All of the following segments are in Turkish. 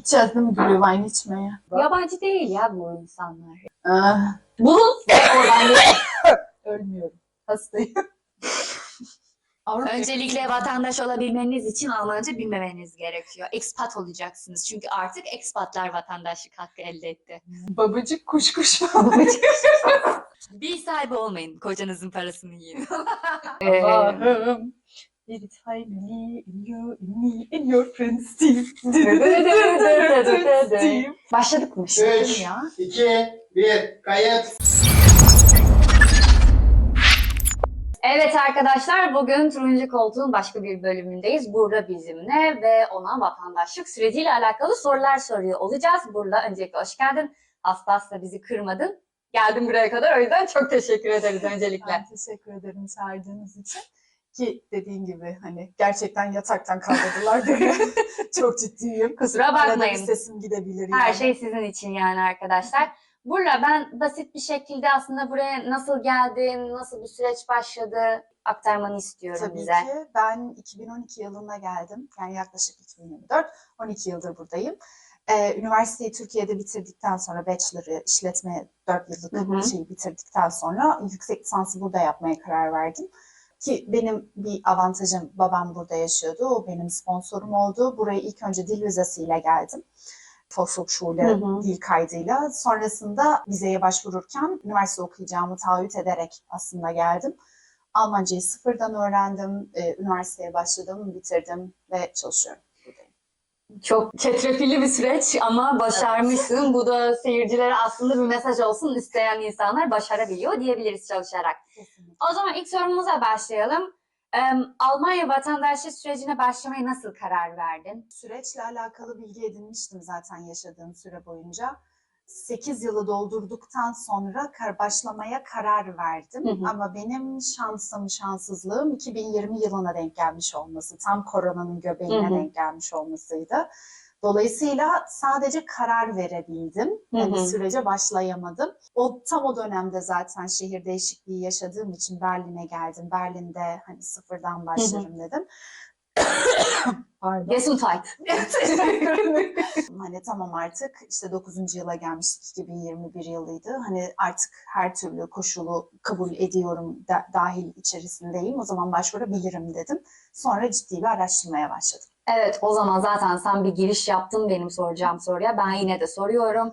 Gideceğiz değil mi Blue Wine içmeye? Yabancı değil ya bu insanlar. Ah, Bulun ve oradan geçin. ölmüyorum. Hastayım. Avrupa Öncelikle vatandaş olabilmeniz için Almanca bilmemeniz gerekiyor. Expat olacaksınız. Çünkü artık expatlar vatandaşlık hakkı elde etti. babacık kuş. Bir sahibi olmayın. Kocanızın parasını yiyin. Allah'ım. Let it finally in your friends team. Team. Başladık mı? 3, Şimdi ya. 2, 1, kayıt. Evet arkadaşlar, bugün Turuncu Koltuğun başka bir bölümündeyiz. Burada bizimle ve ona vatandaşlık süreciyle alakalı sorular soruyor olacağız. Burada öncelikle hoş geldin. Hasta bizi kırmadın. Geldin buraya kadar, o yüzden çok teşekkür ederiz öncelikle. Ben teşekkür ederim çağırdığınız için. Ki dediğin gibi hani gerçekten yataktan kaldırdılar beni. Çok ciddiyim. Kusura Arada bakmayın. bir sesim gidebilir Her yani. şey sizin için yani arkadaşlar. Burada ben basit bir şekilde aslında buraya nasıl geldin, nasıl bir süreç başladı aktarmanı istiyorum Tabii bize. ki. Ben 2012 yılında geldim. Yani yaklaşık 2024. 12 yıldır buradayım. Üniversiteyi Türkiye'de bitirdikten sonra bachelor'ı işletme 4 yıllık şeyi bitirdikten sonra yüksek lisansı burada yapmaya karar verdim. Ki benim bir avantajım, babam burada yaşıyordu. O benim sponsorum oldu. Buraya ilk önce dil vizesiyle geldim. Volkshochschule dil kaydıyla. Sonrasında vizeye başvururken üniversite okuyacağımı taahhüt ederek aslında geldim. Almancayı sıfırdan öğrendim. Üniversiteye başladım, bitirdim ve çalışıyorum. Buradayım. Çok çetrefilli bir süreç ama başarmışsın. Bu da seyircilere aslında bir mesaj olsun. İsteyen insanlar başarabiliyor diyebiliriz çalışarak. Kesinlikle. O zaman ilk sorumuza başlayalım. Almanya vatandaşlık sürecine başlamaya nasıl karar verdin? Süreçle alakalı bilgi edinmiştim zaten yaşadığım süre boyunca. 8 yılı doldurduktan sonra başlamaya karar verdim. Ama benim şanssızlığım 2020 yılına denk gelmiş olması. Tam koronanın göbeğine denk gelmiş olmasıydı. Dolayısıyla sadece karar verebildim. Yani sürece başlayamadım. Tam o dönemde zaten şehir değişikliği yaşadığım için Berlin'e geldim. Berlin'de hani sıfırdan başlarım dedim. Pardon. Gesundheit. Hani tamam artık işte 9. yıla gelmiştik, 2021 yılıydı. Hani artık her türlü koşulu kabul ediyorum, dahil içerisindeyim. O zaman başvurabilirim dedim. Sonra ciddi bir araştırmaya başladım. Evet, o zaman zaten sen bir giriş yaptın benim soracağım soruya. Ben yine de soruyorum.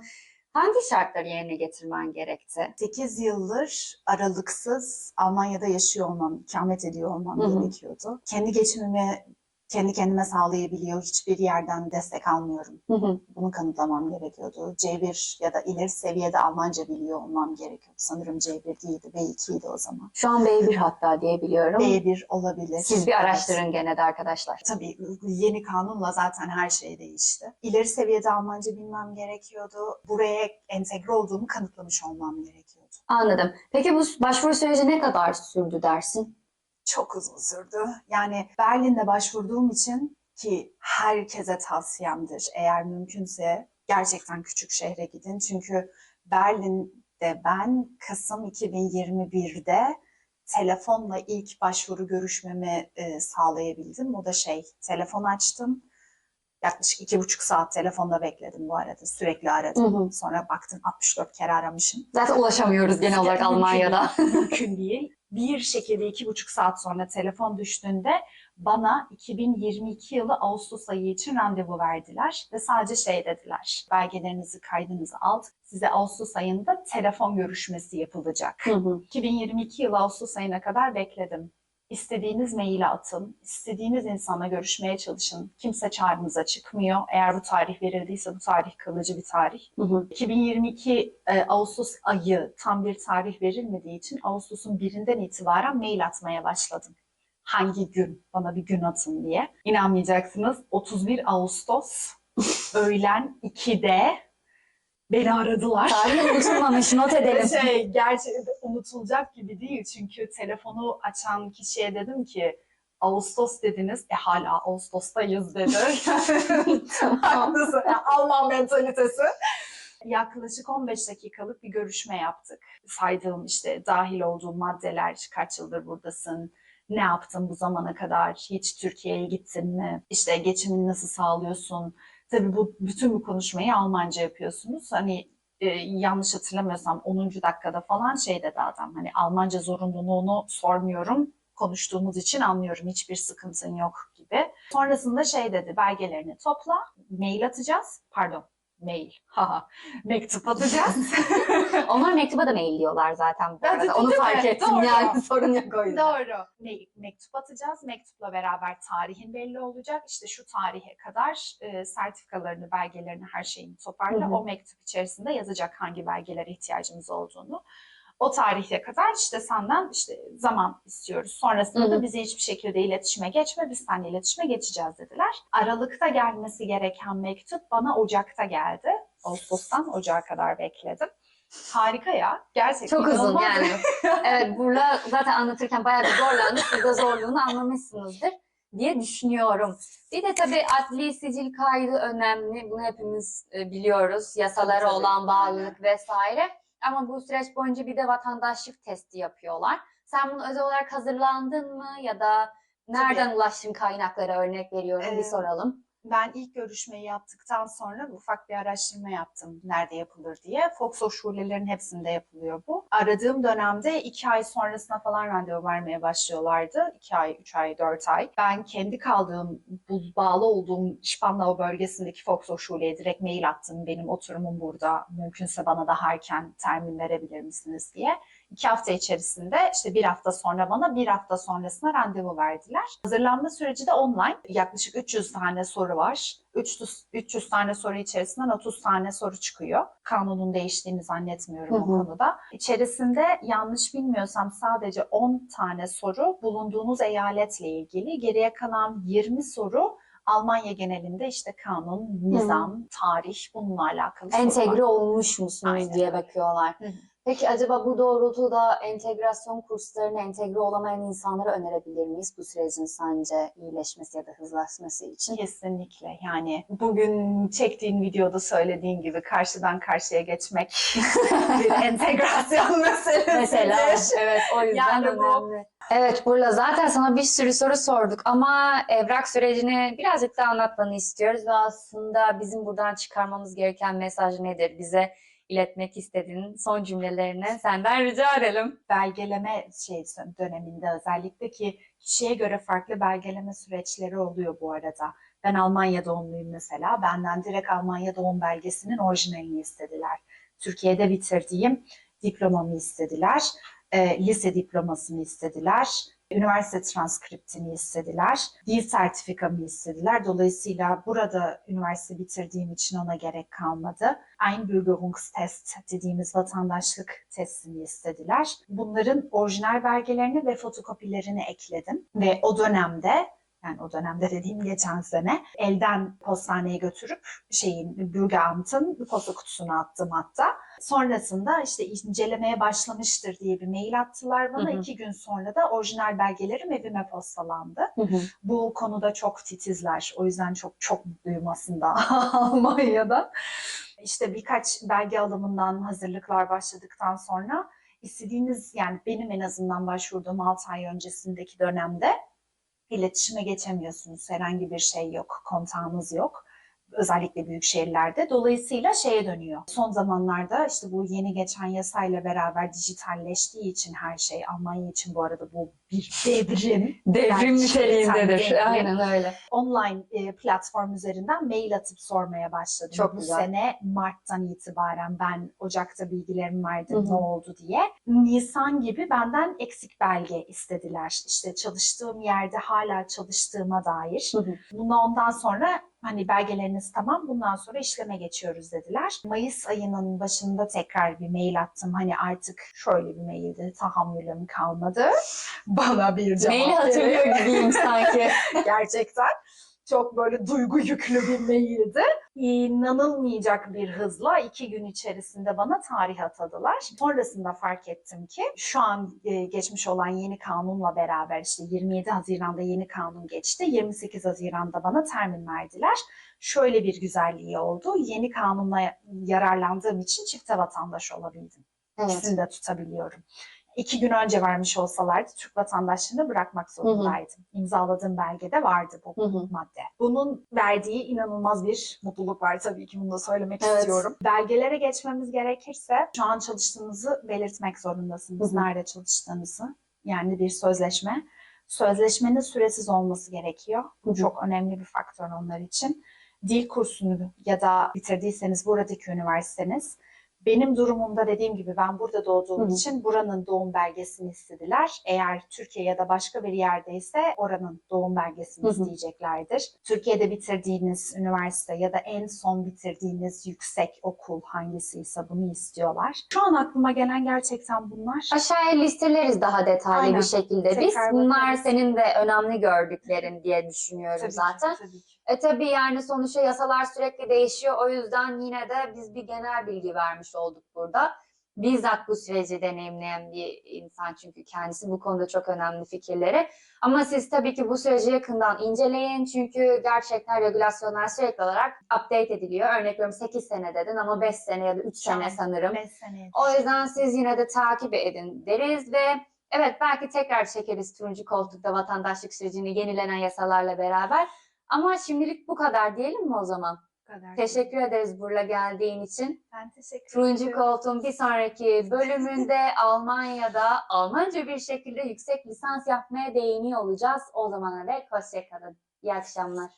Hangi şartları yerine getirmen gerekti? 8 yıldır aralıksız Almanya'da yaşıyor olmam, ikamet ediyor olmam gerekiyordu. Kendi geçimimi kendi kendime sağlayabiliyor, hiçbir yerden destek almıyorum. Bunu kanıtlamam gerekiyordu. C1 ya da ileri seviyede Almanca biliyor olmam gerekiyordu. Sanırım C1 değildi, B2'ydi o zaman. Şu an B1 hatta diyebiliyorum. B1 olabilir. Siz bir araştırın gene de arkadaşlar. Tabii yeni kanunla zaten her şey değişti. İleri seviyede Almanca bilmem gerekiyordu. Buraya entegre olduğumu kanıtlamış olmam gerekiyordu. Anladım. Peki bu başvuru süreci ne kadar sürdü dersin? Çok uzun sürdü. Yani Berlin'de başvurduğum için, ki herkese tavsiyemdir, eğer mümkünse gerçekten küçük şehre gidin. Çünkü Berlin'de ben Kasım 2021'de telefonla ilk başvuru görüşmemi sağlayabildim. O da telefon açtım. Yaklaşık 2,5 saat telefonda bekledim bu arada. Sürekli aradım. Sonra baktım 64 kere aramışım. Zaten ulaşamıyoruz genel olarak Almanya'da. Mümkün değil. Bir şekilde 2,5 saat sonra telefon düştüğünde bana 2022 yılı Ağustos ayı için randevu verdiler. Ve sadece dediler. Belgelerinizi, kaydınızı al. Size Ağustos ayında telefon görüşmesi yapılacak. 2022 yılı Ağustos ayına kadar bekledim. İstediğiniz maili atın, istediğiniz insanla görüşmeye çalışın. Kimse çağrınıza çıkmıyor. Eğer bu tarih verildiyse bu tarih kalıcı bir tarih. 2022 Ağustos ayı tam bir tarih verilmediği için Ağustos'un 1'inden itibaren mail atmaya başladım. Hangi gün? Bana bir gün atın diye. İnanmayacaksınız. 31 Ağustos öğlen 2'de beni aradılar. Tarih unutulmamış, not edelim. Gerçekten unutulacak gibi değil. Çünkü telefonu açan kişiye dedim ki Ağustos dediniz. Hala Ağustos'tayız dedi. Haklısın. Alman mentalitesi. Yaklaşık 15 dakikalık bir görüşme yaptık. Saydığım dahil olduğum maddeler, kaç yıldır buradasın, ne yaptın bu zamana kadar, hiç Türkiye'ye gittin mi, geçimini nasıl sağlıyorsun, Tabii bütün bu konuşmayı Almanca yapıyorsunuz. Hani yanlış hatırlamıyorsam 10. dakikada falan şey dedi adam. Hani Almanca zorunluluğunu sormuyorum. Konuştuğumuz için anlıyorum. Hiçbir sıkıntın yok gibi. Sonrasında şey dedi. Belgelerini topla. Mail atacağız. Pardon. Mail. Haha. Mektup atacağız. Onlar mektuba da mail diyorlar zaten bu Ya, arada. değil Onu mi? fark ettim Doğru. yani sorun yok o yüzden. Doğru. Mektup atacağız. Mektupla beraber tarihin belli olacak. İşte şu tarihe kadar sertifikalarını, belgelerini, her şeyini toparla. Hı hı. O mektup içerisinde yazacak hangi belgelere ihtiyacımız olduğunu. O tarihe kadar işte senden işte zaman istiyoruz. Sonrasında Hı hı. da bizi hiçbir şekilde iletişime geçme, biz seninle iletişime geçeceğiz dediler. Aralıkta gelmesi gereken mektup bana Ocak'ta geldi. Ağustos'tan Ocak'a kadar bekledim. Harika ya. Gerçekten Çok uzun inanılmaz. yani. Evet, burada zaten anlatırken bayağı bir zorlandık. Siz de zorluğunu anlamışsınızdır diye düşünüyorum. Bir de tabii adli sicil kaydı önemli. Bunu hepimiz biliyoruz. Yasalara Tabii. olan bağlılık vesaire. Ama bu süreç boyunca bir de vatandaşlık testi yapıyorlar. Sen bunu özel olarak hazırlandın mı ya da nereden ulaştın kaynaklara, örnek veriyorum, bir soralım. Ben ilk görüşmeyi yaptıktan sonra ufak bir araştırma yaptım nerede yapılır diye. Fox Hochschul'lerin hepsinde yapılıyor bu. Aradığım dönemde 2 ay sonrasına falan randevu vermeye başlıyorlardı. 2 ay, 3 ay, 4 ay. Ben kendi kaldığım, bağlı olduğum Spandau bölgesindeki Fox Hochschul'e direkt mail attım. Benim oturumum burada. Mümkünse bana daha erken termin verebilir misiniz diye. 2 hafta içerisinde işte 1 hafta sonra bana 1 hafta sonrasına randevu verdiler. Hazırlanma süreci de online. Yaklaşık 300 tane soru var. 300 tane soru içerisinden 30 tane soru çıkıyor. Kanunun değiştiğini zannetmiyorum o konuda. İçerisinde yanlış bilmiyorsam sadece 10 tane soru bulunduğunuz eyaletle ilgili. Geriye kalan 20 soru Almanya genelinde işte kanun, nizam, tarih bununla alakalı sorular. Entegre olmuş musunuz Aynen diye öyle. bakıyorlar. Peki acaba bu doğrultuda entegrasyon kurslarına entegre olamayan insanlara önerebilir miyiz bu sürecin sence iyileşmesi ya da hızlaşması için? Kesinlikle, yani bugün çektiğin videoda söylediğin gibi karşıdan karşıya geçmek bir entegrasyon meselesi. Mesela evet, o yüzden Yani bu- önemli. Evet Burla, zaten sana bir sürü soru sorduk ama evrak sürecini birazcık daha anlatmanı istiyoruz ve aslında bizim buradan çıkarmamız gereken mesaj nedir? Bize iletmek istediğin son cümlelerini senden rica edelim. Belgeleme döneminde özellikle ki kişiye göre farklı belgeleme süreçleri oluyor bu arada. Ben Almanya doğumluyum mesela. Benden direkt Almanya doğum belgesinin orijinalini istediler. Türkiye'de bitirdiğim diplomamı istediler. Lise diplomasını istediler. Üniversite transkriptini istediler. Dil sertifikamı istediler. Dolayısıyla burada üniversite bitirdiğim için ona gerek kalmadı. Einbürgerungstest dediğimiz vatandaşlık testini istediler. Bunların orijinal belgelerini ve fotokopilerini ekledim. Ve o dönemde, yani o dönemde dediğim geçen sene, elden postaneye götürüp Bürgeramt'ın posta kutusuna attım hatta. Sonrasında işte incelemeye başlamıştır diye bir mail attılar bana. 2 gün sonra da orijinal belgelerim evime postalandı. Bu konuda çok titizler. O yüzden çok mutluyum aslında Almanya'da. İşte birkaç belge alımından hazırlıklar başladıktan sonra istediğiniz, yani benim en azından başvurduğum 6 ay öncesindeki dönemde iletişime geçemiyorsunuz. Herhangi bir şey yok, kontağınız yok. Özellikle büyük şehirlerde. Dolayısıyla şeye dönüyor. Son zamanlarda işte bu yeni geçen yasayla beraber dijitalleştiği için her şey, Almanya için bu arada bu bir devrim. Devrim niteliğindedir. Devrim. Aynen öyle. Online platform üzerinden mail atıp sormaya başladım. Çok bu güzel. sene Mart'tan itibaren ben Ocak'ta bilgilerimi verdim ne oldu diye. Nisan gibi benden eksik belge istediler. İşte çalıştığım yerde hala çalıştığıma dair. Bunu ondan sonra hani belgeleriniz tamam, bundan sonra işleme geçiyoruz dediler. Mayıs ayının başında tekrar bir mail attım. Hani artık şöyle bir maildi, tahammülüm kalmadı. Bana bir cevap Maili hatırlıyor gibiyim sanki. Gerçekten çok böyle duygu yüklü bir maildi. İnanılmayacak bir hızla 2 gün içerisinde bana tarih atadılar. Sonrasında fark ettim ki şu an geçmiş olan yeni kanunla beraber işte 27 Haziran'da yeni kanun geçti. 28 Haziran'da bana termin verdiler. Şöyle bir güzelliği oldu. Yeni kanunla yararlandığım için çifte vatandaş olabildim. Evet. İkisini de tutabiliyorum. 2 gün önce vermiş olsalardı Türk vatandaşlığını bırakmak zorundaydım. İmzaladığım belgede vardı bu madde. Bunun verdiği inanılmaz bir mutluluk var tabii ki, bunu da söylemek istiyorum. Belgelere geçmemiz gerekirse şu an çalıştığınızı belirtmek zorundasınız. Nerede çalıştığınızı. Yani bir sözleşme. Sözleşmenin süresiz olması gerekiyor. Bu çok önemli bir faktör onlar için. Dil kursunu ya da bitirdiyseniz buradaki üniversiteniz. Benim durumumda dediğim gibi ben burada doğduğum için buranın doğum belgesini istediler. Eğer Türkiye ya da başka bir yerdeyse oranın doğum belgesini isteyeceklerdir. Türkiye'de bitirdiğiniz üniversite ya da en son bitirdiğiniz yüksek okul hangisiyse bunu istiyorlar. Şu an aklıma gelen gerçekten bunlar. Aşağıya listeleriz daha detaylı Aynen. bir şekilde. Tekrar Bunlar bakarız. senin de önemli gördüklerin diye düşünüyorum Tabii zaten. ki, tabii ki. Tabii yani sonuçta yasalar sürekli değişiyor. O yüzden yine de biz bir genel bilgi vermiş olduk burada. Bizzat bu süreci deneyimleyen bir insan çünkü kendisi bu konuda çok önemli fikirleri. Ama siz tabii ki bu süreci yakından inceleyin. Çünkü gerçekten regülasyonlar sürekli olarak update ediliyor. Örnek veriyorum 8 sene dedin ama 5 sene ya da 3 sene sanırım. 5 seneye O yüzden siz yine de takip edin deriz ve evet belki tekrar çekeriz turuncu koltukta vatandaşlık sürecini yenilenen yasalarla beraber. Ama şimdilik bu kadar diyelim mi o zaman? Bu kadar. Teşekkür ederiz buraya geldiğin için. Ben teşekkür Turuncu ederim. koltuğun bir sonraki bölümünde Almanya'da Almanca bir şekilde yüksek lisans yapmaya değiniyor olacağız. O zamana dek hoşça kalın. İyi akşamlar.